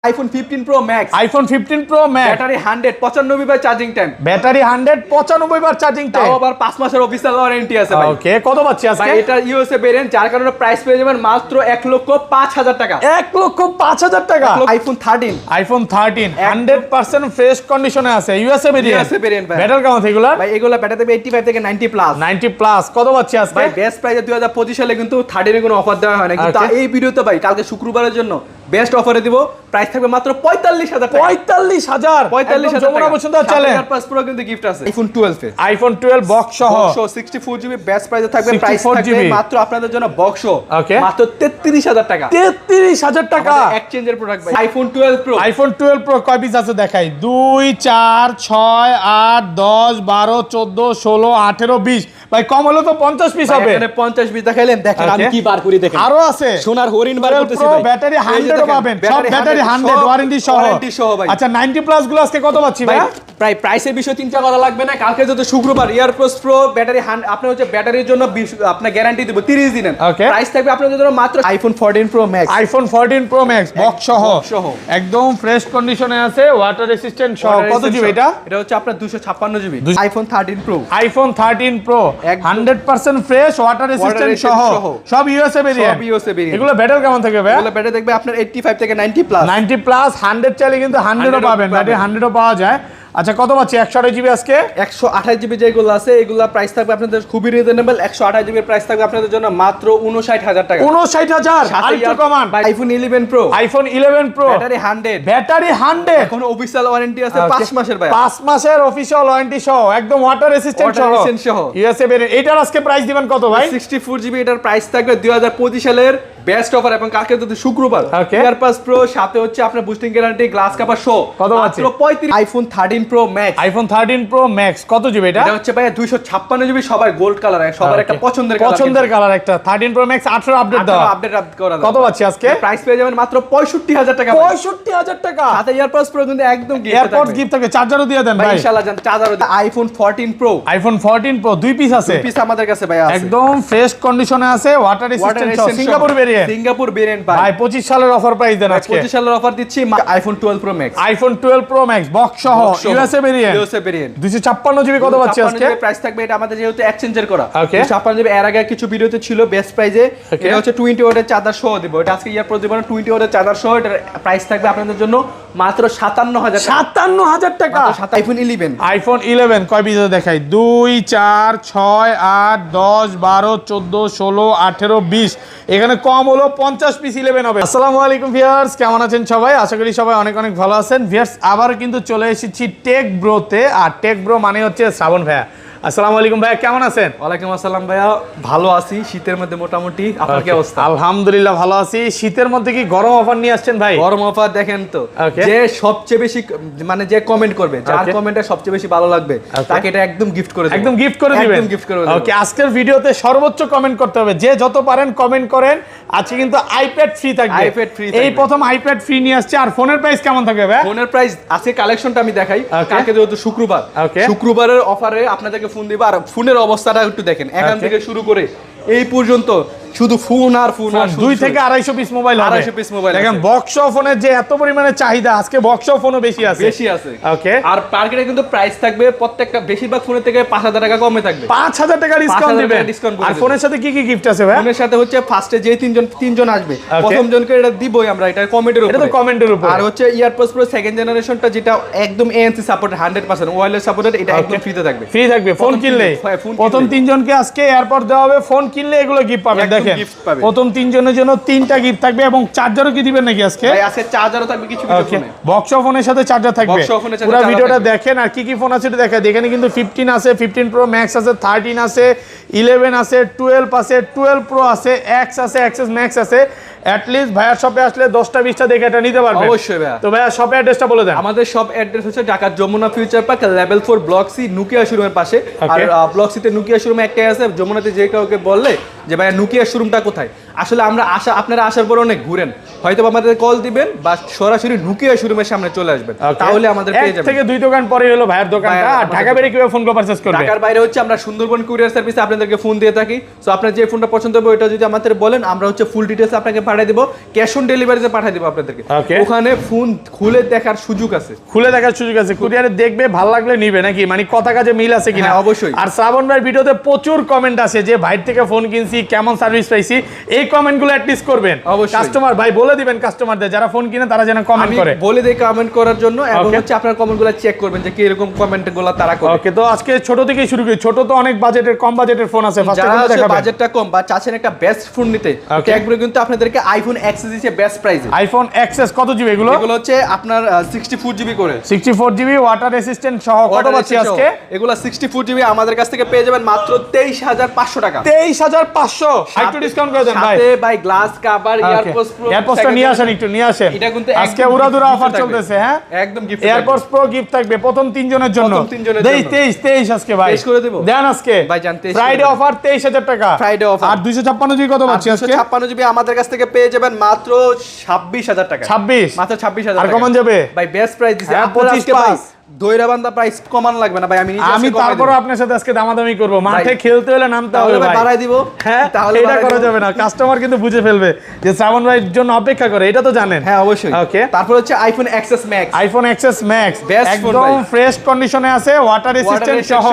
iPhone 15 Pro Max, iPhone 15 Pro Max, battery 100 95 বার charging time, battery 100 95 বার charging time, তাও আবার 5 মাসের official warranty আছে ভাই। ওকে, কত পাচ্ছি আজকে? ভাই এটা ইউএসএ ভেরিয়েন্ট, যার কারণে প্রাইস পেয়ে যাবেন মাত্র 1,05,000 টাকা। 1,05,000 টাকা। iPhone 13, iPhone 13 100% ফ্রেশ কন্ডিশনে আছে, ইউএসএ ভেরিয়েন্ট ভাই। ব্যাটারি কেমন এগুলা? ভাই এগুলা ব্যাটারি দেবে 85 থেকে 90 প্লাস। 90 প্লাস। কত পাচ্ছি আজকে? ভাই বেস্ট প্রাইসে 2025 সালে কিন্তু 13 এর কোনো অফার দেওয়া হয় না, কিন্তু এই ভিডিওতে ভাই কালকে শুক্রবারের জন্য বেস্ট অফারে দিব। প্রাইস থাকবে মাত্র 45,000 টাকা। 45,000 যমুনা পর্যন্ত চলে। AirPods Pro কিন্তু গিফট আছে। iPhone 12 iPhone 12 বক্স সহ 64GB বেস্ট প্রাইসে থাকবে। প্রাইস থাকবে মাত্র আপনাদের জন্য বক্স মাত্র 33,000 টাকা। 33,000 টাকা এক্সচেঞ্জের প্রোডাক্ট ভাই। iPhone 12 Pro, iPhone 12 Pro কয় পিস আছে দেখাই? 2 4 6 8 10 12 14 16 18 20। ভাই কম হলো তো 50 পিস হবে। এখানে 50 পিস দেখাইলেন, দেখেন আমি কি বার করি দেখেন। আরো আছে সোনার হরিণ বার করতেছি ভাই। ব্যাটারি 100 পাবেন, সব ব্যাটারি 100 ওয়ারেন্টি সহ ভাই। আচ্ছা 90 প্লাস গুলো আজকে কত পাচ্ছি ভাই? প্রায় প্রাইসের বিষয় চিন্তা করা লাগবে না। কালকে যত শুক্রবার AirPods Pro ব্যাটারি আপনি হচ্ছে ব্যাটারির জন্য আপনার গ্যারান্টি দেব 30 দিনের। প্রাইস থাকবে আপনাদের জন্য মাত্র iPhone 14 Pro Max, iPhone 14 Pro Max box সহ একদম ফ্রেশ কন্ডিশনে আছে, ওয়াটার রেসিস্ট্যান্ট সহ। কত জিবি এটা? এটা হচ্ছে আপনার 256 GB. iPhone 13 Pro, iPhone 13 Pro 100% fresh, water resistant সহ, সব ইউএসএ ভেরিয়েন্ট। এগুলো ব্যাটারি কেমন থাকবে ভাই? এগুলো ব্যাটারি দেখবে আপনার 85 থেকে 90 প্লাস। 90 প্লাস 100 চাইলে কিন্তু 100 ও পাবেন, ব্যাটারি 100 ও পাওয়া যায়। আচ্ছা কত পাচ্ছি? 128 জিবি আজকে। 128 জিবি যেগুলো আছে এগুলা প্রাইস থাকবে আপনাদের খুবই রিজনেবল। 128 জিবি প্রাইস থাকবে আপনাদের জন্য মাত্র 59,000 টাকা। 59,000 আরেকটু কমান। iPhone 11 Pro, iPhone 11 Pro battery 100, battery 100 এখন অফিশিয়াল ওয়ারেন্টি আছে 5 মাসের ভাই। 5 মাসের অফিশিয়াল ওয়ারেন্টি সহ, একদম ওয়াটার রেসিস্ট্যান্ট সহ ইউএসএ ভেরিয়েন্ট। এটার আজকে প্রাইস দিবেন কত ভাই? 64 জিবি এটার প্রাইস থাকবে 2025 সালের বেস্ট অফার, এবং কালকে যদি শুক্রবার AirPods Pro সাথে হচ্ছে আপনার boosting guarantee, glass cover show কত আছে? মাত্র 35। iPhone 13 Pro Max, iPhone 13 Pro Max কত জিবি এটা? এটা হচ্ছে ভাই 256 জিবি, সবার গোল্ড কালার, সবার একটা পছন্দের কালার একটা 13 Pro Max 18 আপডেট দাও, আপডেট করা। কত পাচ্ছি আজকে? প্রাইস পেয়ে যাবেন মাত্র 65,000 টাকা। 65,000 টাকা সাথে AirPods Pro কিন্তু একদম এয়ারপডস গিফট থাকে, চার্জারও দিয়ে দেন ভাই ইনশাআল্লাহ। জান চার্জারও। iPhone 14 Pro, iPhone 14 Pro 2 piece আছে, 2 পিস আমাদের কাছে ভাই আছে, একদম ফ্রেশ কন্ডিশনে আছে, ওয়াটার রেসিস্ট্যান্ট সহ, সিঙ্গাপুর ভেরিয়েন্ট ভাই। 25 সালের অফার প্রাইস দেন আজকে। 25 সালের অফার দিচ্ছি। iPhone 12 Pro Max, iPhone 12 Pro Max box সহ ইউএসএ ভেরিয়েন্ট 256 জিবি। কত পাচ্ছি আজকে? প্রাইস থাকবে এটা আমাদের যেহেতু এক্সচেঞ্জের করা 256 জিবি। এর আগে কিছু ভিডিওতে ছিল বেস্ট প্রাইসে, এটা হচ্ছে 20 ওয়াটের চার্জার সহ দিব। এটা আজকে ইয়ার প্রতি 20 ওয়াটের চার্জার সহ, এটার প্রাইস থাকবে আপনাদের জন্য মাত্র 57,000 টাকা। iPhone 11, iPhone 11 কয় পিস দেখাই? 2 4 6 8 10 12 14 16 18 20। এখানে কম হলো 50 পিস 11 হবে। আসসালামু আলাইকুম ভিউয়ার্স, কেমন আছেন সবাই? আশা করি সবাই অনেক অনেক ভালো আছেন। ভিউয়ার্স আবার কিন্তু চলে এসেছি টেক ব্রোতে, আর টেক ব্রো মানে হচ্ছে শ্রাবণ ভাইয়া। আসসালামু আলাইকুম ভাইয়া, কেমন আছেন? ওয়ালাইকুম আসসালাম ভাইয়া, ভালো আছি। শীতের মধ্যে মোটামুটি, আপনার কি অবস্থা? আলহামদুলিল্লাহ ভালো আছি। শীতের মধ্যে কি গরম অফার নিয়ে আসছেন ভাই? গরম অফার দেখেন তো, যে সবচেয়ে বেশি মানে যে কমেন্ট করবে, যার কমেন্টটা সবচেয়ে বেশি ভালো লাগবে তাকে এটা একদম গিফট করে দেব। একদম গিফট করে দিবেন? একদম গিফট করে দেব। ওকে, আজকের ভিডিওতে সর্বোচ্চ কমেন্ট করতে হবে, যে যত পারেন কমেন্ট করেন। আজকে কিন্তু আইপ্যাড ফ্রি থাকবে, আইপ্যাড ফ্রি। এই প্রথম আইপ্যাড ফ্রি নিয়ে আসছে। আর ফোনের প্রাইস কেমন থাকবে ভাই? ফোনের প্রাইস আজকে কালেকশনটা আমি দেখাই। কালকে যেহেতু শুক্রবার, শুক্রবারের অফারে আপনাদেরকে ফোন দিব। আর ফোনের অবস্থাটা একটু দেখেন, এখান থেকে শুরু করে এই পর্যন্ত শুধু ফোন আর ফোন, আর 2 থেকে 250 পিস মোবাইল হবে। 250 পিস মোবাইল দেখেন বক্স ফোনের যে এত পরিমাণে চাহিদা, আজকে বক্স ফোনও বেশি আছে। ওকে, আর মার্কেটে কিন্তু প্রাইস থাকবে প্রত্যেকটা বেশিরভাগ ফোনের থেকে 5,000 টাকা কমে থাকবে। 5,000 টাকা ডিসকাউন্ট দিবেন। আর ফোনের সাথে কি কি গিফট আছে ভাই? ফোনের সাথে হচ্ছে ফার্স্টে যে তিনজন আসবে, প্রথম জনকে এটা দিবই আমরা, এটা কমেন্টের উপর। এটা তো কমেন্টের উপর। আর হচ্ছে AirPods Pro সেকেন্ড জেনারেশনটা, যেটা একদম ANC সাপোর্টেড, 100% ওয়্যারলেস সাপোর্টেড, এটা একদম ফ্রিতে থাকবে। ফ্রি থাকবে ফোন কিনলে। প্রথম 3 জনকে আজকে এয়ারপড দেওয়া হবে, ফোন কিনলে এগুলো গিফট পাবেন। দেখেন প্রথম 3 জনের জন্য 3টা গিফট থাকবে, এবং চার্জারও কি দিবেন নাকি আজকে? ভাই আজকে চার্জারও থাকবে কিছু ফোনে। বক্স ফোনের সাথে চার্জার থাকবে। পুরো ভিডিওটা দেখেন। আর কি কি ফোন আছে এটা দেখাই। এখানে কিন্তু 15 আছে, 15 Pro Max আছে, 13 আছে, 11 আছে, 12 আছে, 12 Pro আছে, X আছে, XS Max আছে। at least ভাইয়ার শপে আসলে 10টা 20টা দেখে এটা নিতে পারবেন। অবশ্যই ভাইয়া। তো ভাইয়া শপের অ্যাড্রেসটা বলে দেন। আমাদের শপ অ্যাড্রেস হচ্ছে Dhaka Jamuna future park level 4 block C Nokia শোরুমের পাশে। আর ব্লক সিতে নোকিয়া শোরুম একটাই আছে। যমুনাতে যে কাউকে বললে যে ভাইয়া নোকিয়া শোরুমটা কোথায়, আসলে আমরা আপনারা আসার পর অনেক ঘুরেন, হয়তো আমাদের কল দিবেন বা সরাসরি ঢুকে শোরুমের সামনে চলে আসবেন, তাহলে আমাদের পেয়ে যাবেন। 1 থেকে 2 দোকান পরে হলো ভাইয়ের দোকানটা। আর ঢাকা বাইরে কিভাবে ফোন করে পারচেজ করবে? ঢাকার বাইরে হচ্ছে আমরা সুন্দরবন কুরিয়ার সার্ভিসে আপনাদেরকে ফোন দিয়ে থাকি। সো আপনার যে ফোনটা পছন্দ হবে ওটা যদি আমাদের বলেন, আমরা হচ্ছে ফুল ডিটেইলস আপনাকে পাঠিয়ে দেব, ক্যাশ অন ডেলিভারিতে পাঠিয়ে দেব আপনাদেরকে। ওখানে ফোন খুলে দেখার সুযোগ আছে, কুরিয়ারে দেখবে, ভালো লাগলে নিবে নাকি, মানে কথা কাজে মিল আছে কিনা। অবশ্যই। আর শ্রাবণ ভাই ভিডিওতে প্রচুর কমেন্ট আছে যে ভাইয়ের থেকে ফোন কিনছি, কেমন সার্ভিস পাইছি, এই কমেন্টগুলো অ্যাট লিস্ট করবেন। কাস্টমার ভাই বলে দিবেন কাস্টমারদের যারা ফোন কিনে তারা যেন কমেন্ট করে, বলে দেই কমেন্ট করার জন্য, এবং হচ্ছে আপনার কমেন্টগুলো চেক করবেন যে কি এরকম কমেন্টগুলো তারা করে। ওকে, তো আজকে ছোট থেকেই শুরু করি। ছোট তো অনেক বাজেটের, কম বাজেটের ফোন আছে, যারা বাজেটটা কম বা চাচ্ছেন একটা বেস্ট ফোন নিতে, ট্যাগগুলো কিন্তু আপনাদেরকে আইফোন এক্সএস দিচ্ছে বেস্ট প্রাইসে। আইফোন এক্সএস কত জিবি এগুলো? এগুলো হচ্ছে আপনার 64 জিবি করে, 64 জিবি ওয়াটার রেসিস্ট্যান্ট সহ। কত পাচ্ছি আজকে? এগুলো 64 জিবি আমাদের কাছ থেকে পেয়ে যাবেন মাত্র 23500 টাকা। 23500, একটু ডিসকাউন্ট করে দেন ভাই। সাথে ভাই গ্লাস কভার, এয়ারপডস প্রো, এয়ারপডসটা নিয়ে আসেন, একটু নিয়ে আসেন। এটা কিন্তু আজকে উড়াদুরা অফার চলতেছে। হ্যাঁ, একদম গিফট, এয়ারপডস প্রো গিফট থাকবে প্রথম 3 জনের জন্য। 23 আজকে ভাই 23 করে দেব। দেন আজকে ভাই জানতে ফ্রাইডে অফার 23000 টাকা ফ্রাইডে অফার। আর 256 জিবি কত পাচ্ছি আজকে? 256 জিবি আমাদের কাছ থেকে পেয়ে যাবেন মাত্র 26000 টাকা। 26 মাত্র 26000 টাকা। আর কমান যাবে ভাই বেস্ট প্রাইস দিছি। হ্যাঁ, আপনারা আজকে ভাই 25 দইরাবান্ধা প্রাইস কমান লাগবে না ভাই, আমি নিজে আমি তারপরে আপনার সাথে আজকে দামাদামি করব। মাঠে খেলতে হলে নামতে হবে ভাই, বাড়াই দিব। হ্যাঁ, তাহলে এটা করা যাবে না, কাস্টমার কিন্তু বুঝে ফেলবে যে শ্রাবণ ভাইয়ের জন্য অপেক্ষা করে, এটা তো জানেন। হ্যাঁ অবশ্যই। ওকে, তারপর হচ্ছে iPhone XS max. IPhone XS max একদম ফ্রেশ কন্ডিশনে আছে, ওয়াটার রেসিস্ট্যান্ট সহ।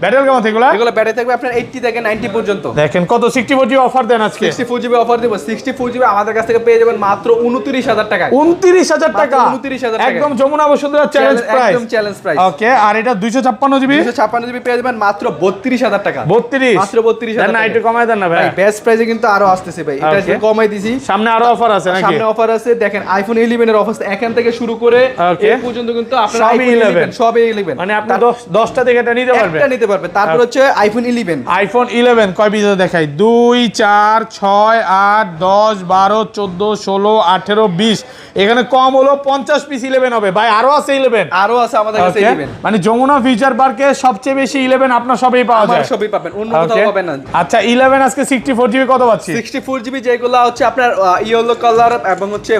ব্যাটারি কেমন এগুলো? এগুলো ব্যাটারি থাকবে আপনার 80 থেকে 90 পর্যন্ত। দেখেন কত 64 জিবি অফার দেন আজকে। 64 জিবি অফার দেব। 64 জিবি আমাদের কাছ থেকে পেয়ে যাবেন মাত্র 29000 টাকা। 29000 টাকা, 29000 টাকা, একদম যমুনা বসুন্ধরা চ্যালেঞ্জ প্রাইস, একদম চ্যালেঞ্জ প্রাইস। ওকে, আর এটা 256 জিবি, 256 জিবি পেয়ে যাবেন মাত্র 32000 টাকা। 32 মাত্র 32000 না, টাকা। একটু কমায় দেন না ভাই। ভাই বেস্ট প্রাইসে কিন্তু আরো আসতেছে ভাই, এটা যে কমাই দিছি। সামনে আরো অফার আছে নাকি? সামনে অফার আছে, দেখেন আইফোন 11 এর অফার এখান থেকে শুরু করে এই পর্যন্ত কিন্তু আপনারা আইফোন 11 সবই 11, মানে আপনি 10টা থেকে এটা নিতে পারবেন, একটা নিতে পারবেন। তারপর হচ্ছে আইফোন 11। আইফোন 11 কয় পিস দেখাই? 2 4 6 8 10 12 14 16 18 20, এখানে কম হলো 50 পিস 11 হবে ভাই। আরো আছে 11, আরো আছে আমাদের কাছে 11, মানে যমুনা ফিউচার পার্কে সবচেয়ে বেশি 11 আপনার সবই পাওয়া যায়, আমার সবই পাবেন, অন্য কোথাও পাবেন না। আচ্ছা 11 আজকে 64 জিবি কত পাচ্ছি? 64 জিবি যেগুলো হচ্ছে আপনার ইয়েলো কালার এবং হচ্ছে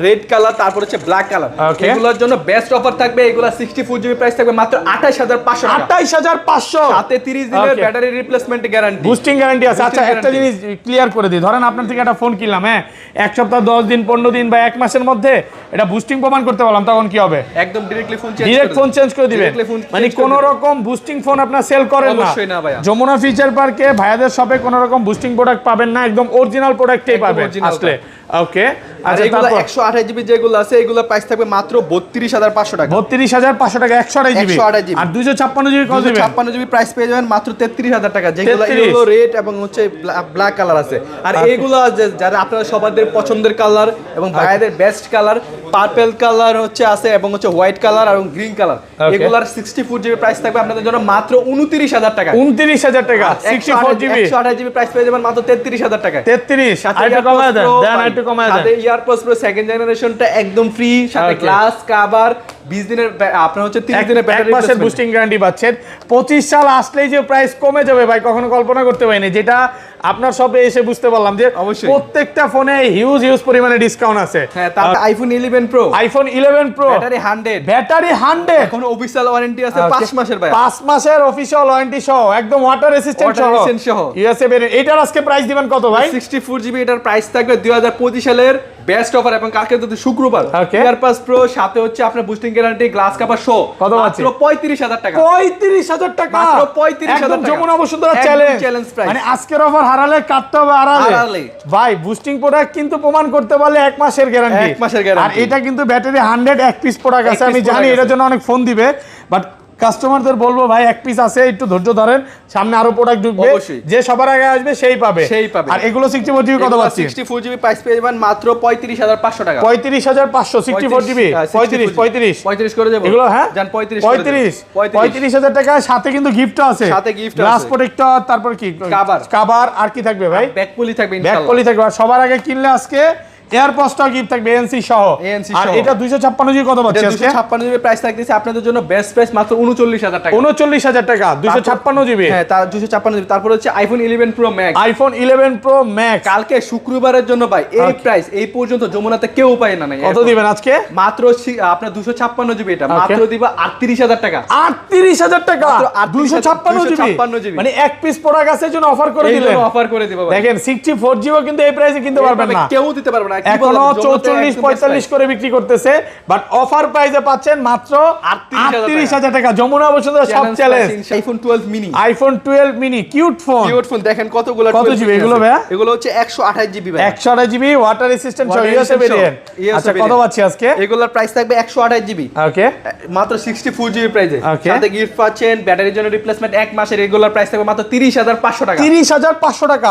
রেড কালার, তারপর হচ্ছে ব্ল্যাক কালার, এগুলোর জন্য বেস্ট অফার থাকবে। এগুলো 64 জিবি প্রাইস থাকবে মাত্র 28500 টাকা। 28500, সাথে 30 দিনের battery replacement guarantee, boosting guarantee আছে। আচ্ছা একটা জিনিস ক্লিয়ার করে দিই, ধরেন আপনার থেকে একটা ফোন কিনলাম, হ্যাঁ, এক সপ্তাহ 10 দিন 15 দিন বা 1 মাসের মধ্যে এটা বুস্টিং প্রমাণ করতে পারলাম, তখন কি হবে? একদম ডাইরেক্টলি ফোন চেঞ্জ করে দিবেন। মানে কোন রকম বুস্টিং ফোন আপনার সেল করেন না? অবশ্যই না ভাইয়া। যমুনা ফিচার পার্কে ভাইয়াদের শপে কোন রকম বুস্টিং প্রোডাক্ট পাবেন না, একদম অরিজিনাল প্রোডাক্টই পাবেন আসলে। ওকে, আচ্ছা এগুলো 128 জিবি যেগুলো আছে এগুলো প্রাইস থাকবে মাত্র 32500 টাকা। 32500 টাকা 128 জিবি। আর 256 জিবি কত দিবেন? 256 জিবি প্রাইস পেয়ে যাবেন মাত্র 33000 টাকা, যেগুলো ইয়েলো রেড এবং হচ্ছে ব্ল্যাক কালার আছে। আর এইগুলো যারা আপনারা সবাদের পছন্দের কালার এবং ভাইয়াদের বেস্ট কালার, পার্পল কালার হচ্ছে আছে এবং হচ্ছে হোয়াইট কালার এবং গ্রিন কালার, এগুলার 64 জিবি প্রাইস থাকবে আপনাদের জন্য মাত্র 29000 টাকা। 29000 টাকা 64 জিবি। 128 জিবি প্রাইস পেয়ে যাবেন মাত্র 33000 টাকা। 33 আইটা কমায় দেন, একটু কমায় দেন। সাথে ইয়ারপডস প্রো সেকেন্ড জেনারেশনটা একদম ফ্রি, সাথে গ্লাস কভার, 20 দিনের আপনার হচ্ছে 30 দিনের ব্যাটারি রিপ্লেসমেন্ট, বুস্টিং গ্যারান্টি পাচ্ছেন। 25 সাল আসলেই যে প্রাইস কমে যাবে ভাই কখনো কল্পনা করতে পারিনি, যেটা আপনার সবে এসে বুঝতে পারলাম যে প্রত্যেকটা ফোনে হিউজ পরিমাণে ডিসকাউন্ট আছে। হ্যাঁ, তারপর iPhone 11 pro, iPhone 11 pro battery 100, এখন অফিশিয়াল ওয়ারেন্টি আছে 5 মাসের ভাই, 5 মাসের অফিশিয়াল ওয়ারেন্টি সহ, একদম ওয়াটার রেসিস্ট্যান্ট সহ ইউএসএ বের। এটার আজকে প্রাইস দিবেন কত ভাই? 64 জিবি, এটার প্রাইস থাকবে 2025 সালের বেস্ট অফার, এবং কালকে যদি শুক্রবার এয়ারপাস প্রো সাথে হচ্ছে আপনার boosting guarantee glass cover show কত আছে? মাত্র 35000 টাকা। 35000 টাকা, মাত্র 35000 টাকা, যমুনা বসুন্ধরা চ্যালেঞ্জ প্রাইস। মানে আজকের অফার হারালে কাটতে হবে আড়ালে ভাই। বুস্টিং প্রোডাক্ট কিন্তু প্রমাণ করতে পারলে 1 মাসের গ্যারান্টি, 1 মাসের গ্যারান্টি। আর এটা কিন্তু ব্যাটারি 100 এক পিস প্রোডাক্ট আছে, আমি জানি এটার জন্য অনেক ফোন দিবে, বাট কাস্টমারদের বলবো ভাই এক পিস আছে, একটু ধৈর্য ধরেন, সামনে আরো প্রোডাক্ট ঢুকবে, যে সবার আগে আসবে সেই পাবে। আর এগুলো 64 জিবি কত পাচ্ছি? 64 জিবি প্রাইস পেয়ে যাবেন মাত্র 35500 টাকা। 35500 64 জিবি, 35 করে দেব এগুলো। হ্যাঁ জান 35000 টাকা, সাথে কিন্তু গিফট আছে, সাথে গিফট আছে, গ্লাস প্রোটেক্টর, তারপর কি কভার আর কি থাকবে ভাই? ব্যাক পলি থাকবে ইনশাআল্লাহ, ব্যাক পলি থাকবে। আর সবার আগে কিনলে আজকে এয়ারপডসটাও গিফট থাকবে এএনসি সহ। আর এটা 256 জিবি কত পাচ্ছি আজকে? 256 জিবি প্রাইস থাকতেছে আপনাদের জন্য বেস্ট প্রাইস মাত্র 39000 টাকা। 39000 টাকা 256 জিবি। হ্যাঁ, তার 256 জিবি। তারপর হচ্ছে iPhone 11 pro max. IPhone 11 pro max কালকে শুক্রবারের জন্য ভাই এই প্রাইস এই পর্যন্ত যমুনাতে কেউ পায় না। কত দিবেন আজকে? মাত্র আপনার 256 জিবি, এটা মাত্র দিব 38000 টাকা। 38000 টাকা 256 জিবি, মানে এক পিস প্রোডাক্ট আছে জন্য অফার করে দিলেন। অফার করে দিব ভাই। দেখেন 64 জিবি কিন্তু এই প্রাইসে কিনতে পারবেন না, কেউ দিতে পারবে না। এখনো 44 45 করে বিক্রি করতেছে, বাট অফার প্রাইসে পাচ্ছেন মাত্র 38000 টাকা। যমুনা বসুন্ধরা সব challenge. IPhone 12 mini. IPhone 12 mini cute phone. দেখেন কতগুলো। কত জিবি এগুলো ভাই? এগুলো হচ্ছে 128 জিবি ভাই। 128 জিবি ওয়াটার রেসিস্ট্যান্ট সহ ইউএসএ ভেরিয়েন্ট। আচ্ছা কত পাচ্ছি আজকে? এগুলোর প্রাইস থাকবে 128 জিবি। ওকে, মাত্র 64 জিবি প্রাইসে। সাথে গিফট পাচ্ছেন, ব্যাটারির জন্য রিপ্লেসমেন্ট 1 মাসের। রেগুলার প্রাইস থাকবে মাত্র 30500 টাকা। 30500 টাকা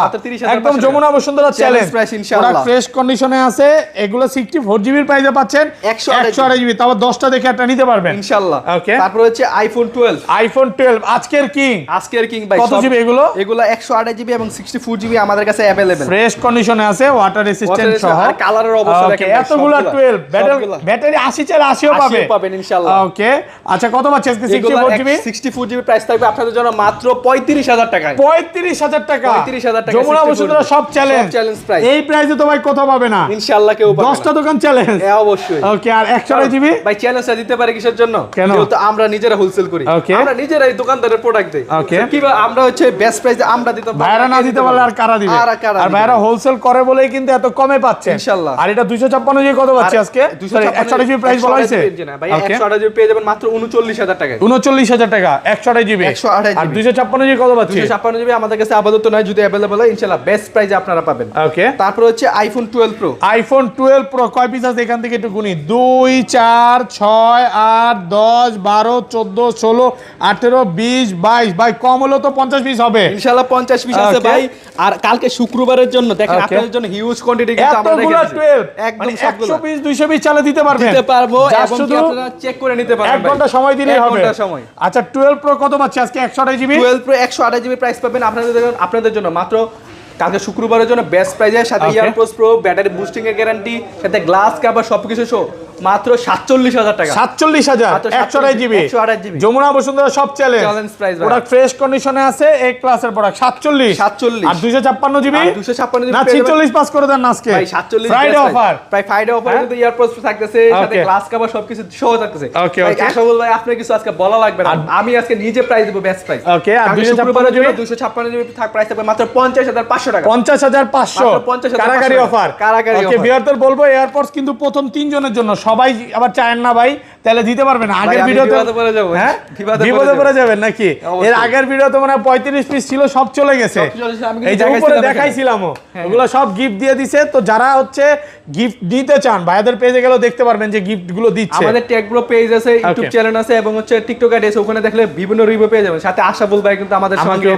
একদম যমুনা বসুন্ধরা চ্যালেঞ্জ প্রাইস ইনশাআল্লাহ। পুরো ফ্রেশ কন্ডিশনে আছে। এগুলো 64 জিবির প্রাইসে পাচ্ছেন 128 জিবি, তারপর 10টা দেখে একটা নিতে পারবেন ইনশাআল্লাহ। ওকে, তারপর হচ্ছে আইফোন 12। আইফোন 12 আজকের কিং। আজকের কিং ভাই। কত জিবি এগুলো? এগুলো 128 জিবি এবং 64 জিবি আমাদের কাছে अवेलेबल। ফ্রেশ কন্ডিশনে আছে, ওয়াটার রেসিস্ট্যান্ট সহ। আর কালারের অবস্থা দেখেন এতগুলো 12 ব্যাটারি 80 চার 80ও পাবেন ইনশাআল্লাহ। ওকে, আচ্ছা কত পাচ্ছেন আজকে? 64 জিবি। 64 জিবি প্রাইস থাকবে আপনাদের জন্য মাত্র 35000 টাকায়। 35000 টাকা 35000 টাকা। যমুনা বসুন্ধরা সব চ্যালেঞ্জ প্রাইস। এই প্রাইসে তো ভাই কোথাও পাবে না ইনশাআল্লাহ, কেউ পাবে না। 10টা দোকান চ্যালেঞ্জ। হ্যাঁ অবশ্যই। ওকে, আর 128 জিবি ভাই চ্যালেঞ্জটা দিতে পারে কিসের জন্য? কেন? যেহেতু আমরা নিজেরা হোলসেল করি, আমরা নিজেরাই দোকানদারের প্রোডাক্ট দেই। কিবা আমরা হচ্ছে বেস্ট প্রাইসে আমরা দিতে পারবো। ভাইরা না দিতে পারলে আর কারা দিবে? আর ভাইরা হোলসেল করে বলেই কিন্তু এত কমে পাচ্ছে ইনশাআল্লাহ। আর এটা 256 জিবি কত পাচ্ছি আজকে? 128 জিবি প্রাইস বলা হয়েছে ভাই। 128 জিবি পেয়ে যাবেন মাত্র 39000 টাকায়। 39000 টাকা 128 জিবি। আর 256 জিবি কত পাচ্ছি? 256 জিবি আমাদের কাছে আপাতত নাই, যদি अवेलेबल হয় ইনশাআল্লাহ বেস্ট প্রাইসে আপনারা পাবেন। ওকে, তারপর হচ্ছে আইফোন 12 প্রো। আইফোন 12 প্রো কয় পিস আছে এখান থেকে একটু গুনি? 2 4 6 8 10 12 14 16 18 20 22। ভাই কম হলো তো 50 পিস হবে ইনশাআল্লাহ। 50 পিস আছে ভাই। আর কালকে শুক্রবারের জন্য দেখেন আপনাদের জন্য হিউজ কোয়ান্টিটি কিন্তু আমরা রেখেছি। একদম 100 পিস 200 পিস চালে দিতে পারবেন। দিতে পারবো এবং কি আপনারা চেক করে নিতে পারবেন। 1 ঘন্টা সময় দিলেই হবে। 1 ঘন্টা সময়। আচ্ছা 12 প্রো কত পাচ্ছি আজকে? 128 জিবি। 12 প্রো 128 জিবি প্রাইস পাবেন আপনাদের জন্য মাত্র কালকে শুক্রবারের জন্য বেস্ট প্রাইসের সাথে ইয়ারপোস প্রো, ব্যাটারি বুস্টিং এর গ্যারান্টি, সাথে গ্লাস কভার সবকিছু সহ মাত্র 47000 টাকা। 47000 128 জিবি। যমুনা বসুন্ধরা সব চ্যালেঞ্জ প্রাইস। প্রোডাক্ট ফ্রেশ কন্ডিশনে আছে, এ ক্লাসের প্রোডাক্ট 47 আর 256 জিবি। 256 জিবি না 46 পাস করে দেন আজকে ভাই। 47 ফ্রাইডে অফার। ভাই ফ্রাইডে অফার কিন্তু ইয়ারপোস থাকতেছে, সাথে গ্লাস কভার সবকিছু সহ থাকতেছে। ভাই আশাবুল ভাই আপনি কিছু আজকে বলা লাগবে না, আমি আজকে নিজে প্রাইস দেব বেস্ট প্রাইস। ওকে, আর 256 জিবি 256 জিবি প্রাইস থাকবে মাত্র 50500 টাকা। 50500 কারাগারি অফার। ওকে, ভিউয়ারদের বলবো এয়ারপডস কিন্তু প্রথম 3 জনের জন্য, সবাই আবার চায় না ভাই, তাহলে দিতে পারবেন। আগের ভিডিওতে বিপদে পড়ে যাবেন নাকি? এর আগের ভিডিওতে মানে 35 পিস ছিল, সব চলে গেছে। এই যে উপরে দেখাইছিলাম, ওগুলো সব গিফট দিয়ে দিছে। তো যারা হচ্ছে গিফট দিতে চান ভাইয়াদের পেজে গেলেও দেখতে পারবেন যে গিফট গুলো দিচ্ছে। আমাদের টেক ব্রো পেজ আছে, ইউটিউব চ্যানেল আছে এবং হচ্ছে টিকটক আইডি আছে, ওখানে দেখলে বিভিন্ন রিভিউ পেয়ে যাবেন। সাথে আশাবুল ভাই কিন্তু আমাদের সঙ্গে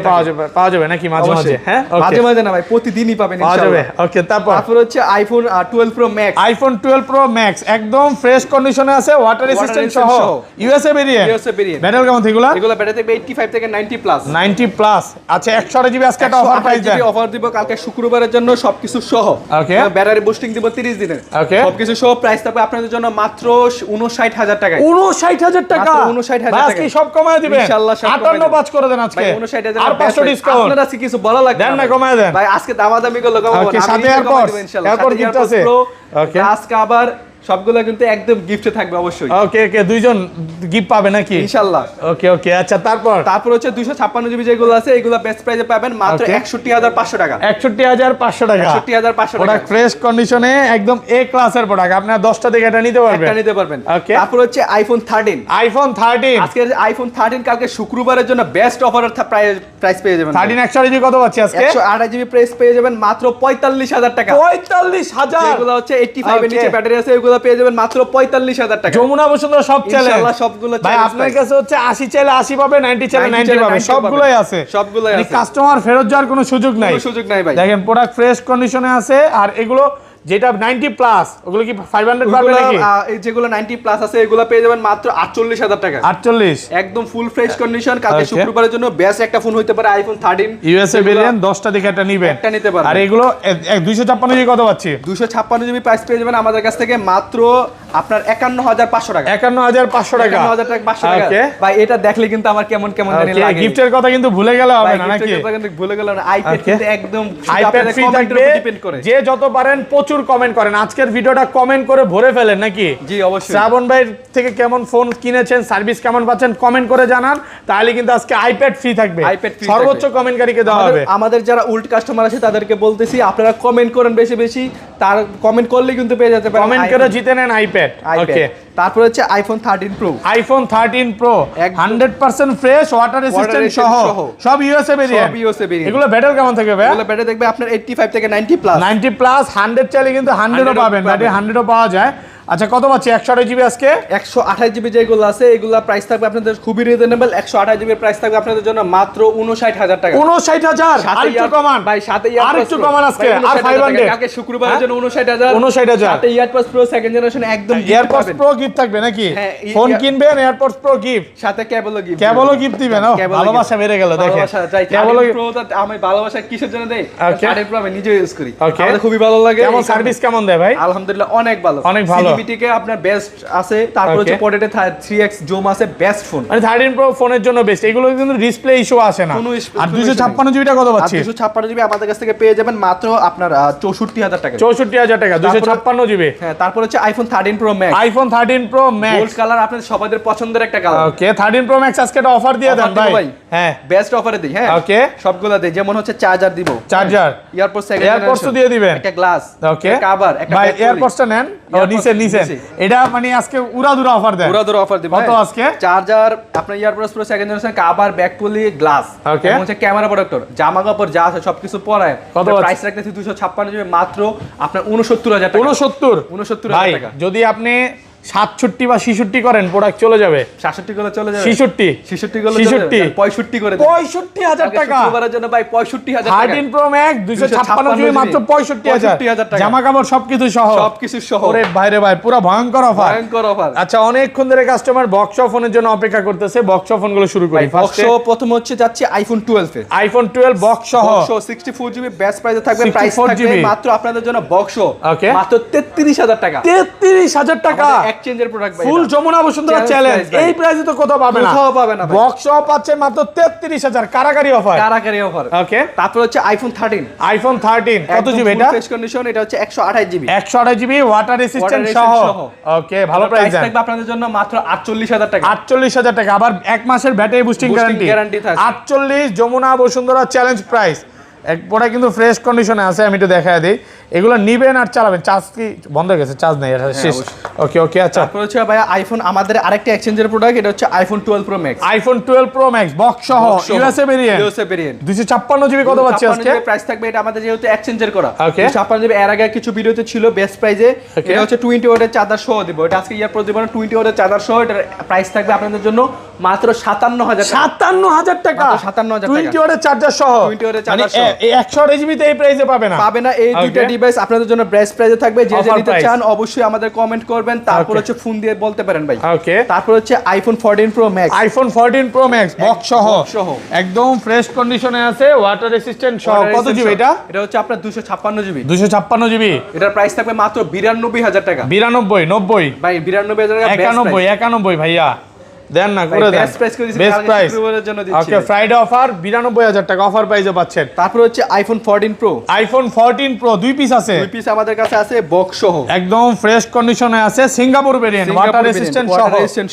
পাওয়া যাবে নাকি মাঝে মাঝে? হ্যাঁ, মাঝে মাঝে না ভাই, প্রতিদিনই পাবেন ইনশাআল্লাহ। ওকে, তারপর হচ্ছে iPhone 12 pro max. IPhone 12 pro max একদম ফ্রেশ কন্ডিশনে আছে, ওয়াটার রেসিস্ট্যান্ট সহ, ইউএসএ ভেরিয়েন্ট। ব্যাটারি কেমন এগুলা? এগুলা ব্যাটারি থাকবে 85 থেকে 90 প্লাস। 90 প্লাস। আচ্ছা 128 জিবি আজকে একটা অফার প্রাইস দেন। অফার দিব কালকে শুক্রবারের জন্য সবকিছু সহ। ওকে, ব্যাটারি বুস্টিং দিব 30 দিনের। ওকে, সবকিছু সহ প্রাইস থাকবে আপনাদের জন্য মাত্র 59000 টাকা। 59000 টাকা 59000 টাকা আজকে সব কমায় দিবেন ইনশাআল্লাহ। 58 পাঁচ করে দেন আজকে। 59000 আর 500 ডিসকাউন্ট। আপনারা আজকে কিছু বলা লাগবে দেন না, কমায় দেন ভাই। আজকে দামাদামি করলে কমাবো না। ওকে, সাথে এয়ারপড গিফট আছে। ওকে, আজকে আবার সবগুলো কিন্তু একদম গিফটে থাকবে অবশ্যই। ওকে ওকে, দুইজন গিফট পাবে নাকি ইনশাআল্লাহ? ওকে ওকে, আচ্ছা তারপর হচ্ছে 256 জিবি যেগুলো আছে এগুলো বেস্ট প্রাইসে পাবেন মাত্র 61500 টাকা। 61500 টাকা 61500 টাকা প্রোডাক্ট ফ্রেশ কন্ডিশনে একদম এ ক্লাসের প্রোডাক্ট। আপনারা 10টা দেখে এটা নিতে পারবেন। ওকে, তারপর হচ্ছে আইফোন 13। আইফোন 13 আজকে আইফোন 13 কালকে শুক্রবারের জন্য বেস্ট অফারের প্রাইস পেয়ে যাবেন। 13 128 জিবি কত পাচ্ছি আজকে? 128 জিবি প্রাইস পেয়ে যাবেন মাত্র 45000 টাকা। 45000। এগুলো হচ্ছে 85 এর নিচে ব্যাটারি আছে, এগুলো পেয়ে যাবেন মাত্র 45000 টাকা। যমুনা বসুন্ধরা সব চ্যালেঞ্জ ইনশাআল্লাহ সবগুলো ভাই। আপনার কাছে হচ্ছে 80 চাইলে 80 পাবে, 90 চাইলে 90 পাবে, সবগুলোই আছে। কাস্টমার ফেরত যাওয়ার কোনো সুযোগ নাই ভাই। দেখেন প্রোডাক্ট ফ্রেশ কন্ডিশনে আছে। আর এগুলো যেটা 90 প্লাস ওগুলো কি 500 পারবে নাকি? এই যেগুলো 90 প্লাস আছে এগুলো পেয়ে যাবেন মাত্র 48000 টাকা। 48 একদম ফুল ফ্রেশ কন্ডিশন। কালকে শুক্রবারের জন্য বেস্ট একটা ফোন হইতে পারে আইফোন 13 ইউএসএ ভেরিয়েন্ট 10টা দেখে একটা নিবেন, একটা নিতে পারবেন। আর এগুলো 256 জিবি কত পাচ্ছি? 256 জিবি প্রাইস পেয়ে যাবেন আমাদের কাছ থেকে মাত্র আপনার 51500 টাকা। 51500 টাকা। 51500 টাকা 500 টাকা। ভাই এটা দেখলে কিন্তু আমার কেমন কেমন জানি লাগে। গিফটের কথা কিন্তু ভুলে গেলে হবে না নাকি? গিফটের কথা কিন্তু ভুলে গেল না। আইপ্যাড কিন্তু একদম আইপ্যাড ফ্রি থাকবে। ডিপেন্ড করে যে যত পারেন প্রচুর কমেন্ট করেন, আজকের ভিডিওটা কমেন্ট করে ভরে ফেলেন নাকি? জি অবশ্যই। শ্রাবণ ভাই থেকে কেমন ফোন কিনেছেন, সার্ভিস কেমন পাচ্ছেন কমেন্ট করে জানান, তাহলে কিন্তু আজকে আইপ্যাড ফ্রি থাকবে। সর্বোচ্চ কমেন্টকারীকে দেওয়া হবে। আমাদের যারা উল্ট কাস্টমার আছে তাদেরকে বলতেছি আপনারা কমেন্ট করেন বেশি বেশি, তার কমেন্ট করলে কিন্তু পেয়ে যেতে পারেন। কমেন্ট করে জিতে নেন আইপ্যাড। ওকে, তারপর হচ্ছে iPhone 13 pro. IPhone 13 pro 100% fresh, water resistant সহ, সব ইউএসএ ভেরিয়েন্ট। এগুলো ব্যাটারি কেমন থাকবে ভাই? এগুলো ব্যাটারি দেখবে আপনার 85 থেকে 90 প্লাস। 90 প্লাস 100 চাইলে কিন্তু 100 ও পাবেন, ব্যাটারি 100 ও পাওয়া যায়। আচ্ছা কত পাচ্ছি? 128 জিবি আজকে 128 জিবি যেগুলো আছে এগুলা প্রাইস থাকবে আপনাদের খুবই রিজনেবল। 128 জিবি প্রাইস থাকবে আপনাদের জন্য মাত্র 59000 টাকা। 59000 আর একটু কমান ভাই, সাথে আর একটু কমান আজকে আর 500 কালকে শুক্রবারের জন্য 59000। 59000 সাথে এয়ারপডস প্রো সেকেন্ড জেনারেশন একদম এয়ারপডস প্রো গিফট থাকবে নাকি? ফোন কিনবেন এয়ারপডস প্রো গিফট, সাথে কেবলও গিফট। কেবলও গিফট দিবেন। ভালোবাসা বেড়ে গেল দেখেন। কেবলও প্রো আমি ভালোবাসা কিসের জন্য দেই? 13 প্রো আমি নিজে ইউজ করি, আমার খুবই ভালো লাগে। কেমন সার্ভিস কেমন দেয় ভাই? আলহামদুলিল্লাহ অনেক ভালো, অনেক ভালো। সিডিবিটি কে আপনার বেস্ট আছে। তারপর হচ্ছে পটেটে 3x জুম আছে, বেস্ট ফোন। মানে 13 প্রো ফোনের জন্য বেস্ট। এগুলো কিন্তু ডিসপ্লে ইস্যু আসে না। আর 256 জিবিটা কত পাচ্ছি? 256 জিবি আমাদের কাছ থেকে পেয়ে যাবেন মাত্র আপনার 64000 টাকা। 64000 টাকা 256 জিবি। হ্যাঁ, তারপর হচ্ছে iPhone 13 pro max. IPhone 13 pro max gold colour আপনাদের সবাইদের পছন্দের একটা কালার। ওকে, 13 প্রো ম্যাক্স আজকে একটা অফার দিয়ে দেন ভাই। হ্যাঁ, বেস্ট অফারে দেই। হ্যাঁ ওকে, সবগুলা দেই। যেমন হচ্ছে চার্জার দিব, চার্জার, এয়ারপডস সেকেন্ড এয়ারপডস তো দিয়ে দিবেন, একটা গ্লাস, ওকে, কভার, একটা ভাই এয়ারপডসটা নেন। ও নিচে এটা মানে আজকে উড়াদুরা অফার দেন। উড়াদুরা অফার দিব। কত আজকে? চার্জার, আপনার AirPods pro second generation, cover, back পুলি, গ্লাস, এবং হচ্ছে ক্যামেরা প্রোটেক্টর, জামা কাপড় যা আছে সবকিছু পরায়। কত প্রাইস রাখতেছি 256 জিবি মাত্র আপনার 69000 টাকা। 69000 টাকা। যদি আপনি 67 বা 66 করেন প্রোডাক্ট চলে যাবে। 67 গুলো চলে যাবে, 66 গুলো 65 করে দেন। 65000 টাকা শুক্রবারের জন্য ভাই 65000 টাকা। 13 প্রো ম্যাক্স 256 জিবি মাত্র 65000 টাকা। জামা কাপড় সবকিছু সহ। ওরে ভাইরে ভাই, পুরো ভয়ঙ্কর অফার। আচ্ছা, অনেকক্ষণ ধরে কাস্টমার বক্স ফোনের জন্য অপেক্ষা করতেছে। বক্স ফোনগুলো শুরু করি। বক্স প্রথম হচ্ছে যাচ্ছে আইফোন 12 এ। আইফোন 12 বক্স সহ 64 জিবি বেস্ট প্রাইসে থাকবে। প্রাইস থাকবে মাত্র আপনাদের জন্য বক্স মাত্র 33000 টাকা। 33000 টাকা এক্সচেঞ্জের প্রোডাক্ট ভাই। ফুল যমুনা বসুন্ধরা চ্যালেঞ্জ। এই প্রাইসে তো কোথাও পাবে না, কোথাও পাবে না ভাই। বক্স সহ পাচ্ছেন মাত্র 33000। কারাকারি অফার। ওকে, তারপর হচ্ছে আইফোন 13। আইফোন 13 কত জিবি এটা? ফ্রেশ কন্ডিশন, এটা হচ্ছে 128 জিবি। 128 জিবি ওয়াটার রেসিস্ট্যান্ট সহ। ওকে, ভালো প্রাইস থাকবে আপনাদের জন্য মাত্র 48000 টাকা। 48000 টাকা। আবার 1 মাসের ব্যাটারি বুস্টিং গ্যারান্টি থাকে। 48 যমুনা বসুন্ধরা চ্যালেঞ্জ প্রাইস। এক পোড়া কিন্তু ফ্রেশ কন্ডিশনে আছে, আমি একটু দেখায় দিই। এগুলো নিবেন আর চালাবেন। চার্জ কি বন্ধ হয়ে গেছে? চার্জ নেই, শেষ। ওকে আচ্ছা, তারপর হচ্ছে ভাই আইফোন আমাদের আরেকটা এক্সচেঞ্জের প্রোডাক্ট, এটা হচ্ছে iPhone 12 pro max. IPhone 12 pro max box সহ ইউএসএ ভেরিয়েন্ট। 256 জিবি কত পাচ্ছি আজকে? প্রাইস থাকবে এটা আমাদের যেহেতু এক্সচেঞ্জের করা। 256 জিবি এর আগে কিছু ভিডিওতে ছিল বেস্ট প্রাইসে। এটা হচ্ছে 20 ওয়াটের চার্জার সহ দিব। এটা আজকে ইয়ার প্রতিবার 20 ওয়াটের চার্জার সহ। এটার প্রাইস থাকবে আপনাদের জন্য মাত্র 57000 টাকা। 57000 টাকা 20 ওয়াটের চার্জার সহ। 20 ওয়াটের চার্জার সহ। 128 জিবি তে এই প্রাইসে পাবে না। এই দুইটা ডিভাইস আপনাদের জন্য বেস্ট প্রাইসে থাকবে। যে নিতে চান অবশ্যই আমাদের কমেন্ট করবেন, তারপর হচ্ছে ফোন দিয়ে বলতে পারেন ভাই। তারপর হচ্ছে iPhone 14 pro max. IPhone 14 pro max box সহ একদম ফ্রেশ কন্ডিশনে আছে, ওয়াটার রেসিস্ট্যান্ট সহ। কত জিবি এটা? এটা হচ্ছে আপনার 256 জিবি। 256 জিবি। এটার প্রাইস থাকবে মাত্র 92000 টাকা। 92 90 ভাই 92000 টাকা। 91 ভাইয়া দেন না, করে দেন। বেস্ট প্রাইস শুক্রবারের জন্য দিচ্ছি। ওকে, ফ্রাইডে অফার 92000 টাকা অফার প্রাইসে পাচ্ছেন। তারপর হচ্ছে আইফোন 14 প্রো। আইফোন 14 প্রো দুই পিস আছে। দুই পিস আমাদের কাছে আছে বক্স সহ, একদম ফ্রেশ কন্ডিশনে আছে, সিঙ্গাপুর ভেরিয়েন্ট, ওয়াটার রেসিস্ট্যান্ট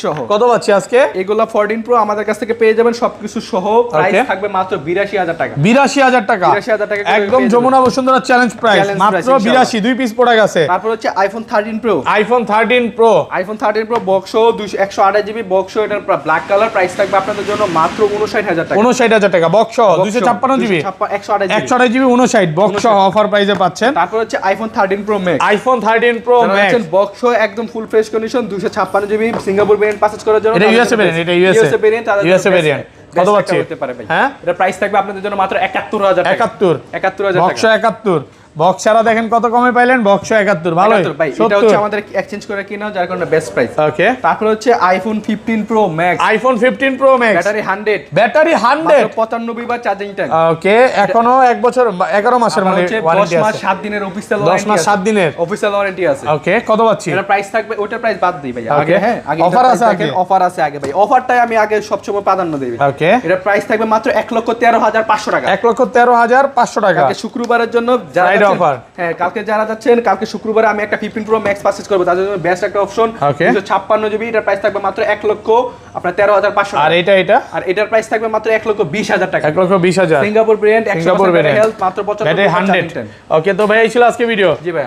সহ। কত পাচ্ছি আজকে? এগুলা 14 প্রো আমাদের কাছ থেকে পেয়ে যাবেন সবকিছু সহ। প্রাইস থাকবে মাত্র 82000 টাকা। 82000 টাকা 82000 টাকা একদম যমুনা বসুন্ধরা চ্যালেঞ্জ প্রাইস মাত্র 82। দুই পিস প্রোডাক্ট আছে। তারপর হচ্ছে iPhone 13 pro. IPhone 13 pro box সহ 128 জিবি বক্স সহ। এটার ব্ল্যাক কালার। প্রাইস থাকবে আপনাদের জন্য মাত্র 59000 টাকা। 59000 টাকা বক্স সহ 256 জিবি 128 জিবি 59 বক্স সহ অফার প্রাইসে পাচ্ছেন। তারপর হচ্ছে iPhone 13 pro max. IPhone 13 pro max box সহ একদম full fresh condition 256 GB Singapore variant purchase করার জন্য। এটা ইউএসএ ভেরিয়েন্ট, এটা ইউএসএ ভেরিয়েন্ট। কত পাচ্ছি? হ্যাঁ, এটা প্রাইস থাকবে আপনাদের জন্য মাত্র 71000 টাকা। 71000 টাকা বক্স 71। বক্সারা দেখেন কত কমে পাইলেন, বক্স 71 ভালো। 71 ভাই, এটা হচ্ছে আমাদের এক্সচেঞ্জ করে কিনা, যার কারণে বেস্ট প্রাইস। ওকে, তারপর হচ্ছে iPhone 15 pro max, iPhone 15 pro max, battery 100, battery 100, 95 বার চার্জিং টাইম। ওকে, এখনো 1 বছর 11 মাসের মানে 10 ওয়ারেন্টি মাস আছে, 7 দিনের অফিসিয়াল 10 মাস 7 দিনের অফিসিয়াল ওয়ারেন্টি আছে। ওকে, কত পাচ্ছি? এটা প্রাইস থাকবে, ওটার প্রাইস বাদ দিই ভাই Okay. আগে। হ্যাঁ, আগে Offer আছে আগে? অফার আছে আগে ভাই, অফারটাই আমি আগে সবসময় প্রাধান্য দেই। ওকে, এটা প্রাইস থাকবে মাত্র 1,13,500 টাকা। 1,13,500 টাকা কালকে শুক্রবারের জন্য যারা Friday যাচ্ছেন- offer। হ্যাঁ, কালকে যারা যাচ্ছেন, কালকে শুক্রবারে আমি একটা 15 প্রো ম্যাক্স পারচেজ করব, তাদের জন্য বেস্ট একটা অপশন। Okay. 256 জিবি, এটার প্রাইস থাকবে মাত্র 1,13,500 আর টাকা। এটা আর এটার প্রাইস থাকবে মাত্র 1,20,000 টাকা। 1,20,000 Singapore brand, 100% Singapore battery variant। Health, মাত্র 75 ব্যাটারি 100। ওকে, তো ভাই এই ছিল আজকে ভিডিও। জি ভাই।